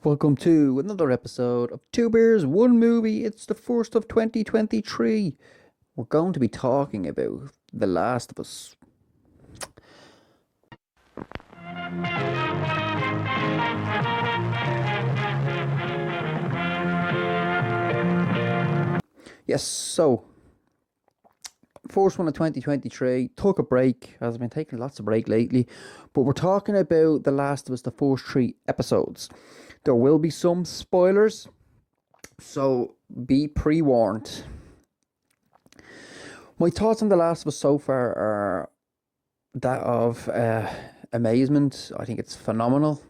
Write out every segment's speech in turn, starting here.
Welcome to another episode of Two Beers, One Movie. It's the first of 2023. We're going to be talking about The Last of Us. Yes, so first one of 2023. Took a break, as I've been taking lots of break lately, but we're talking about The Last of Us, the first 3 episodes. There will be some spoilers, so be pre-warned. My thoughts on The Last of Us so far are that of amazement. I think it's phenomenal.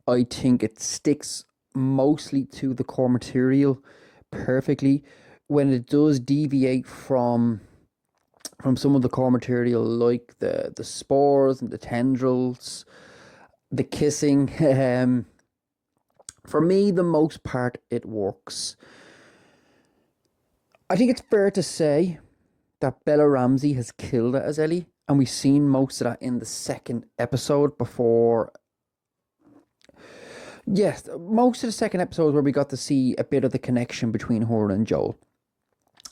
I think it sticks mostly to the core material perfectly. When it does deviate from some of the core material, like the spores and the tendrils, the kissing, for me, the most part, it works. I think it's fair to say that Bella Ramsey has killed it as Ellie, and we've seen most of that in the second episode before. Yes, most of the second episode where we got to see a bit of the connection between her and Joel.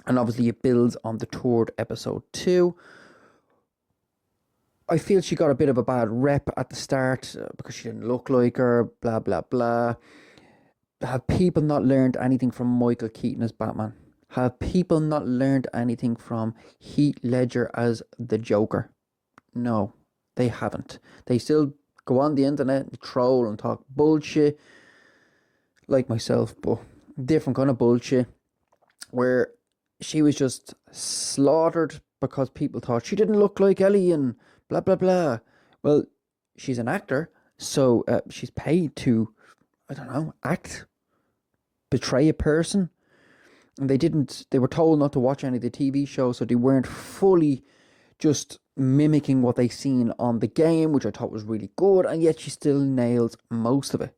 And obviously it builds on the third episode too. I feel she got a bit of a bad rep at the start because she didn't look like her, blah, blah, blah. Have people not learned anything from Michael Keaton as Batman? Have people not learned anything from Heath Ledger as the Joker? No, they haven't. They still go on the internet and troll and talk bullshit, like myself, but different kind of bullshit, where she was just slaughtered because people thought she didn't look like Ellie and blah, blah, blah. Well, she's an actor, so she's paid to, I don't know, act, betray a person. And they were told not to watch any of the TV shows, so they weren't fully just mimicking what they seen on the game, which I thought was really good, and yet she still nails most of it.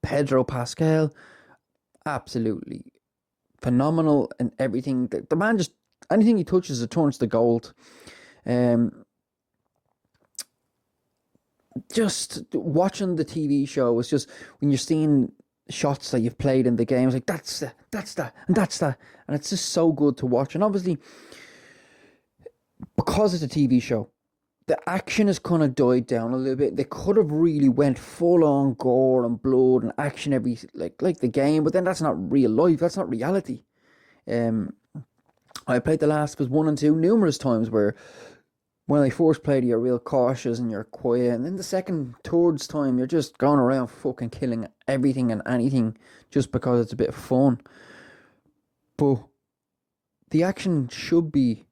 Pedro Pascal, absolutely phenomenal in everything. The man just, anything he touches, it turns to gold. Just watching the TV show was just, when you're seeing shots that you've played in the game, it's like, that's that, and it's just so good to watch. And obviously, because it's a TV show, the action has kind of died down a little bit. They could have really went full on gore and blood and action every like the game, but then that's not real life. That's not reality. I played The Last of Us 1 and 2 numerous times, where when I first played you're real cautious and you're quiet, and then the second, third time you're just going around fucking killing everything and anything just because it's a bit of fun. But the action should be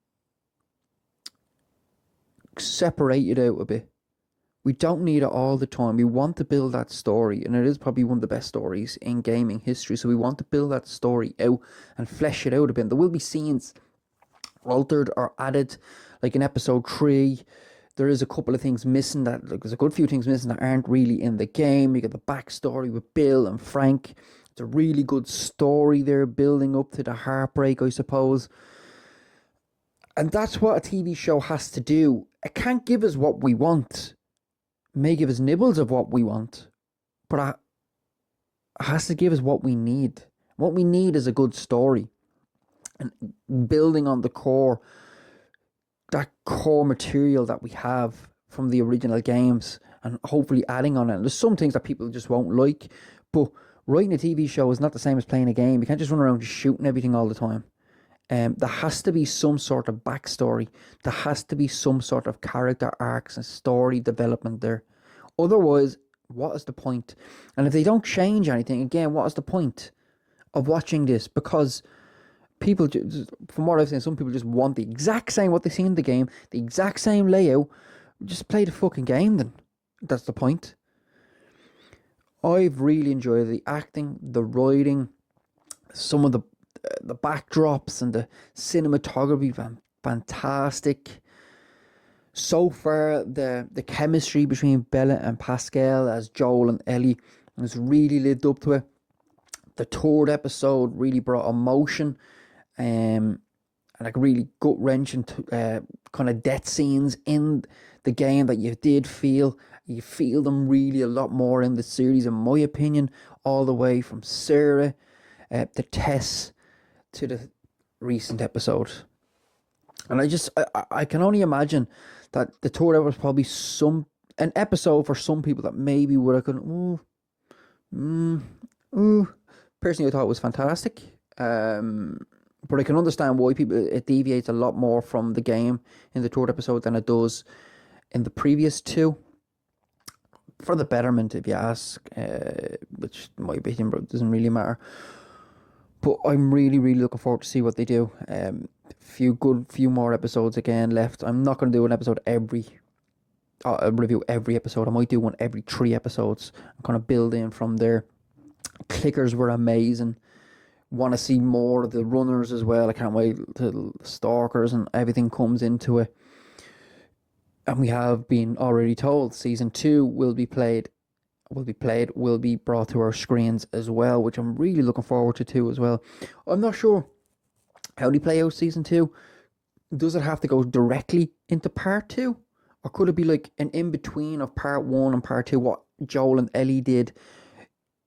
separated out a bit. We don't need it all the time. We want to build that story, and it is probably one of the best stories in gaming history, so we want to build that story out and flesh it out a bit. There will be scenes altered or added, like in episode 3 there is a couple of things missing, that there's a good few things missing that aren't really in the game. You get the backstory with Bill and Frank. It's a really good story there, building up to the heartbreak, I suppose. And that's what a TV show has to do. It can't give us what we want. It may give us nibbles of what we want, but it has to give us what we need. What we need is a good story, and building on that core material that we have from the original games, and hopefully adding on it. And there's some things that people just won't like, but writing a TV show is not the same as playing a game. You can't just run around just shooting everything all the time. There has to be some sort of backstory. There has to be some sort of character arcs and story development there. Otherwise, what is the point? And if they don't change anything, again, what is the point of watching this? Because people, from what I've seen, some people just want the exact same, what they see in the game, the exact same layout. Just play the fucking game then. That's the point. I've really enjoyed the acting, the writing, some of the backdrops and the cinematography, fantastic. So far, the chemistry between Bella and Pascal as Joel and Ellie has really lived up to it. The third episode really brought emotion, and like really gut wrenching kind of death scenes in the game that you did feel You feel them really a lot more in the series, in my opinion, all the way from Sarah to Tess to the recent episode. And I can only imagine that the third episode was probably an episode for some people that maybe would have gone, Personally, I thought it was fantastic. But I can understand why it deviates a lot more from the game in the third episode than it does in the previous two. For the betterment, if you ask, which my opinion doesn't really matter. But I'm really, really looking forward to see what they do. Few more episodes again left. I'm not going to do an episode review every episode. I might do one every 3 episodes. I'm kind of build in from there. Clickers were amazing. Want to see more of the runners as well. I can't wait till the stalkers and everything comes into it. And we have been already told season 2 will be brought to our screens as well, which I'm really looking forward to too as well. I'm not sure how they play out season 2. Does it have to go directly into part 2? Or could it be like an in-between of part 1 and part 2, what Joel and Ellie did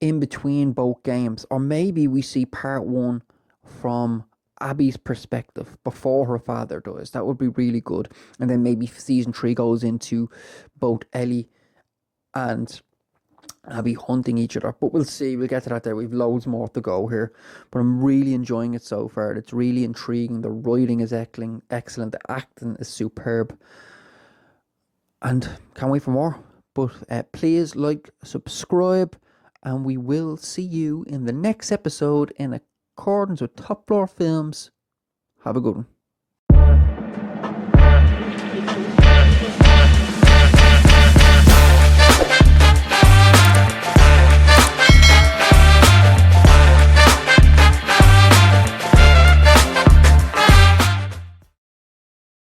in between both games? Or maybe we see part 1 from Abby's perspective before her father does. That would be really good. And then maybe season 3 goes into both Ellie and Abby hunting each other. But we'll see. We'll get to that there. We've loads more to go here. But I'm really enjoying it so far. It's really intriguing. The writing is excellent. The acting is superb. And can't wait for more. But please like, subscribe, and we will see you in the next episode in accordance with Top Floor Films. Have a good one.